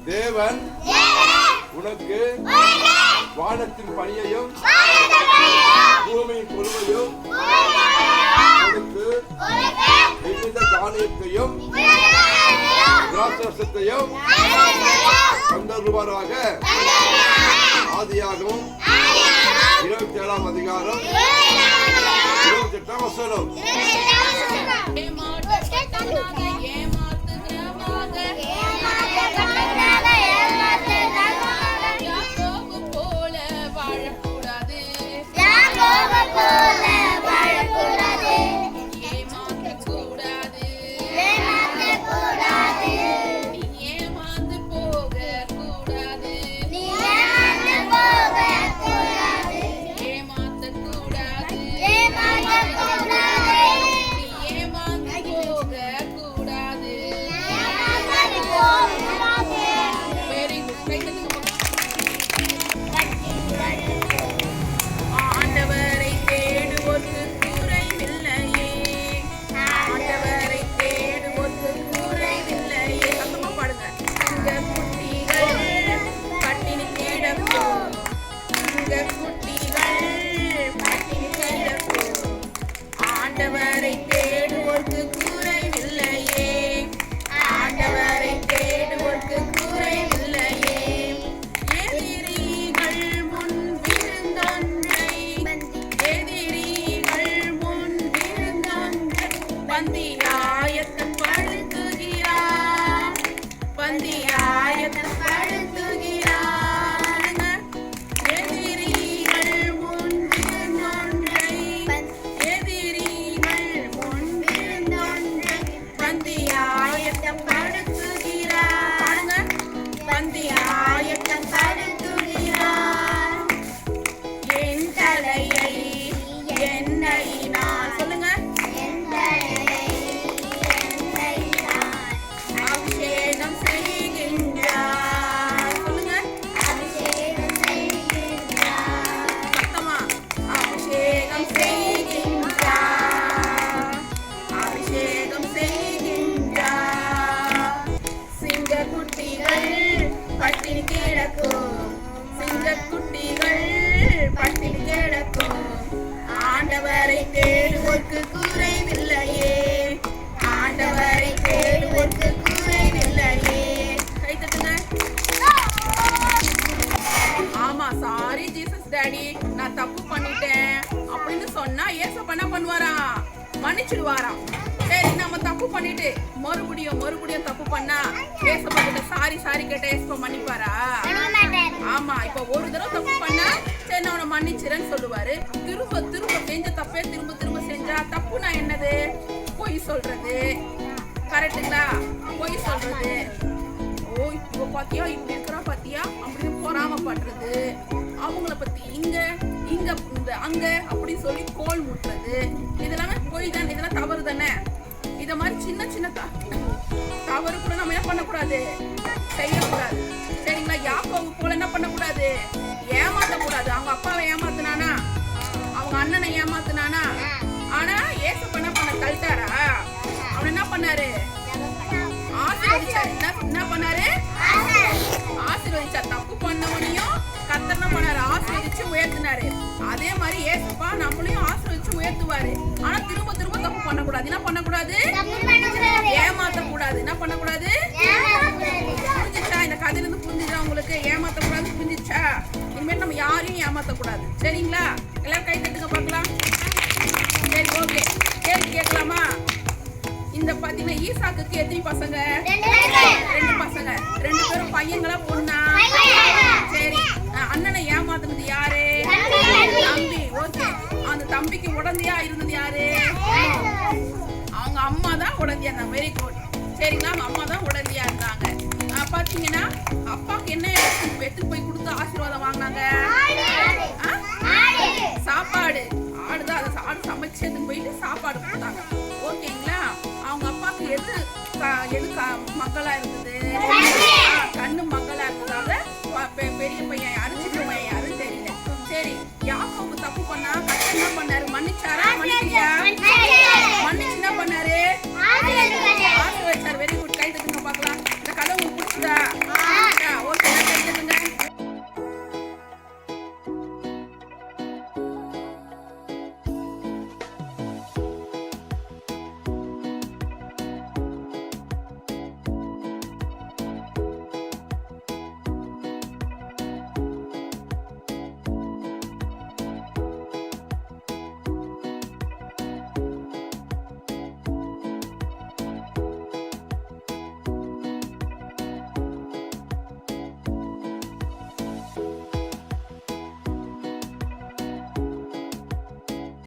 தேவன் உனக்கு வானத்தின் பணியையும் பூமியின் பொறுமையும் கொடுத்து மிகுந்த தானியத்தையும் திராட்சரசத்தையும் தந்தருவாராக. ஆதியாகமம் 27ஆம் அதிகாரம் 28ஆம் வசனம். ஆண்டவரை தேடுவோர்க்கு குறைவில்லையே, ஆண்டவரை தேடுவோர்க்கு குறைவில்லையே. கை தட்டுங்க. ஆமா, சாரி ஜீசஸ் டாடி, நான் தப்பு பண்ணிட்டேன் அப்படின்னு சொன்னா ஏசப்பா என்ன பண்ணுவாராம்? மன்னிச்சிடுவாராம். சரி, நம்ம தப்பு பண்ணிட்டு மறுபடியும் தப்பு பண்ணா ஏசப்பா கிட்ட சாரி கேட்ட ஏசப்பா மன்னிப்பாரா? ஆமா, இப்ப ஒரு தடவை தப்பு பண்ணா சரி நான் உன்னை மன்னிச்சிரேன்னு சொல்லுவாரு. திரும்ப செஞ்ச தப்பே திரும்ப செஞ்சா தப்புனா என்னது? பொய் சொல்றது. கரெக்டுங்களா? பொய் சொல்றது. ஓ, இவ பாத்தியா இப்படி இருக்கிறா பாத்தியா அப்படின்னு பொறாமப்படுறது, அவங்கள பத்தி இங்க அங்க அப்படின்னு சொல்லி கோல் முட்டுறது, இதெல்லாமே பொய் தானே, இதெல்லாம் தவறு தானே. இத மாதிரி சின்ன தவறு கூட நம்ம என்ன பண்ணக்கூடாது? செய்யக்கூடாது. சரிங்களா? யாக்கோபு போல என்ன பண்ணக்கூடாது? ஏமாத்தக்கூடாது. அவங்க அப்பாவை ஏமாத்தினானா? அவங்க அண்ணனை ஏமாத்தினானா? ஆனா ஏசப்பா என்ன பண்ண தள்ளிட்டாரா? அவன் என்ன பண்ணாரு? ஆசீர்வதிச்சாரு. என்ன பண்ணாரு? ஆசீர்வதிச்சார். தப்பு பண்ணவனையும் கர்த்தர் என்ன பண்ணாரு? ஆசீர்வதிச்சு உயர்த்தினாரு. அதே மாதிரி ஏசப்பா நம்மளையும் ஆசீர்வதிச்சு உயர்த்துவாரு. ஆனா திரும்ப தப்பு பண்ணக்கூடாது. என்ன பண்ணக்கூடாது? ஏமாத்தக்கூடாது. என்ன பண்ணக்கூடாது? புரிஞ்சிச்சா? இந்த கதையில இருந்து புரிஞ்சுச்சா உங்களுக்கு? ஏமாத்தக்கூடாது. புரிஞ்சிச்சா? இனிமேல் நம்ம யாரையும் ஏமாத்தக்கூடாது. சரிங்களா? எல்லாரும் கை தட்டுங்க பார்க்கலாம். சரி, ஓகே. கேள்வி கேட்கலாமா? இந்த பாத்தீங்கன்னா ஈசாக்குக்கு எத்தனை பசங்க? 2 பசங்க. 2 பேரும் பையங்களா பொண்ணா? சரி, அண்ணனை ஏமாத்துனது யாரு? தம்பி. ஓகே, அந்த தம்பிக்கு உடந்தையா இருந்தது யாரு? அவங்க அம்மா தான் உடந்தையா இருந்தாங்க. Very good. சரிங்களா? அவங்க அம்மா தான் உடந்தையா இருந்தாங்க. பாத்தீங்கன்னா அப்பாக்கு என்ன எடுத்து போய் கொடுத்து ஆசீர்வாதம் வாங்கினாங்க? சாப்பாடு. ஆடுதான். அதை ஆடு சமைச்சு எடுத்துன்னு போயிட்டு சாப்பாடு கொடுத்தாங்க. ஓகேங்களா? அவங்க அப்பாவுக்கு எது மக்களா இருந்தது? கண்ணு மக்களா இருந்ததால பெரிய பையன் யாரு சின்ன பையன் யாருன்னு தெரியல. சரி, யாக்கோபு தப்பு பண்ணா கர்த்தர் என்ன பண்ணாரு? மன்னிச்சாரா? மன்னிக்கலையா? மன்னிச்சு என்ன பண்ணாரு? ஆசீர்வதிச்சார். Very good. கை தட்டுங்க பார்க்கலாம். இந்த கதை உங்களுக்கு பிடிச்சதா?